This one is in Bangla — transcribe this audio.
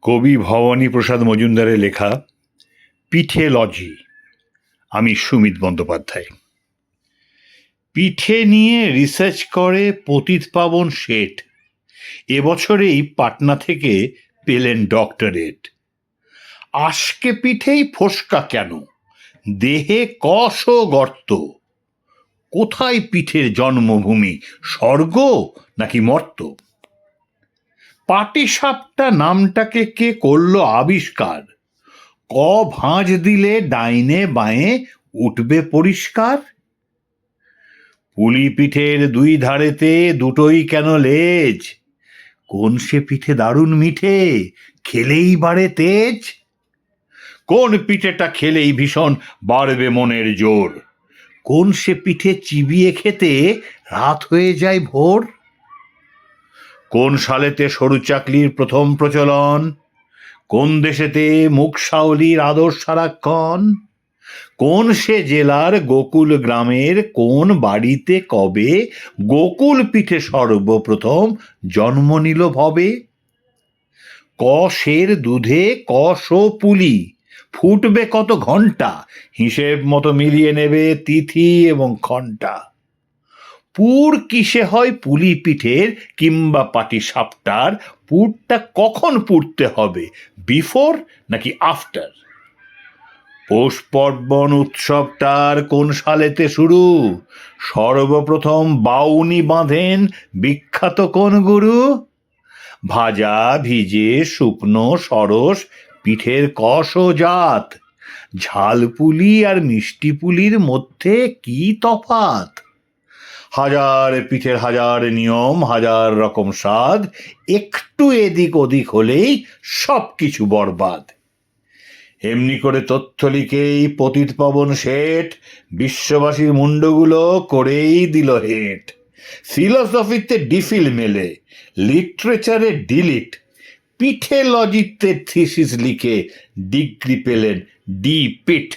কবি ভবানী প্রসাদ মজুমদারের লেখা পিঠেলজি। আমি সুমিত বন্দ্যোপাধ্যায়। পিঠে নিয়ে রিসার্চ করে পতিতপাবন শেঠ এবছরেই পাটনা থেকে পেলেন ডক্টরেট। আজকে পিঠেই ফোসকা কেন, দেহে কষ গর্ত? কোথায় পিঠের জন্মভূমি, স্বর্গ নাকি মর্ত? পাটিসাপটা নামটাকে কে করলো আবিষ্কার? ক ভাঁজ দিলে ডাইনে বাঁয়ে উঠবে পরিষ্কার? পুলি পিঠের দুই ধারেতে দুটোই কেন লেজ? কোন সে পিঠে দারুণ মিঠে, খেলেই বাড়ে তেজ? কোন পিঠেটা খেলেই ভীষণ বাড়বে মনের জোর? কোন সে পিঠে চিবিয়ে খেতে রাত হয়ে যায় ভোর? কোন সালেতে সরু চাকলির প্রথম প্রচলন? কোন দেশেতে মুখসাউলির আদর সারাক্ষণ? কোন সে জেলার গোকুল গ্রামের কোন বাড়িতে কবে গোকুল পিঠে সর্বপ্রথম জন্ম নিল ভবে? কষের দুধে কষো পুলি, ফুটবে কত ঘন্টা, হিসেব মতো মিলিয়ে নেবে তিথি এবং ঘন্টা। পুর কিসে হয় পুলি পিঠের কিংবা পাটিসাপটার? পুরটা কখন পুড়তে হবে, বিফোর নাকি আফটার? পৌষ পার্বণ উৎসবটার কোন সালেতে শুরু? সর্বপ্রথম বাউনি বাঁধেন বিখ্যাত কোন গুরু? ভাজা ভিজে শুকনো সরস পিঠের কষ ও জাত, ঝাল পুলি আর মিষ্টি পুলির মধ্যে কি তফাত? হাজার পিঠের হাজার নিয়ম, হাজার রকম স্বাদ, একটু এদিক ওদিক হলেই সব কিছু বরবাদ। এমনি করে তথ্য লিখেই পতিতপাবন শেঠ বিশ্ববাসীর মুন্ডগুলো করেই দিল হেট। ফিলসফিতে ডিফিল মেলে, লিটারেচারে ডিলিট, পিঠেলজিতে থিসিস লিখে ডিগ্রি পেলেন ডি পিট।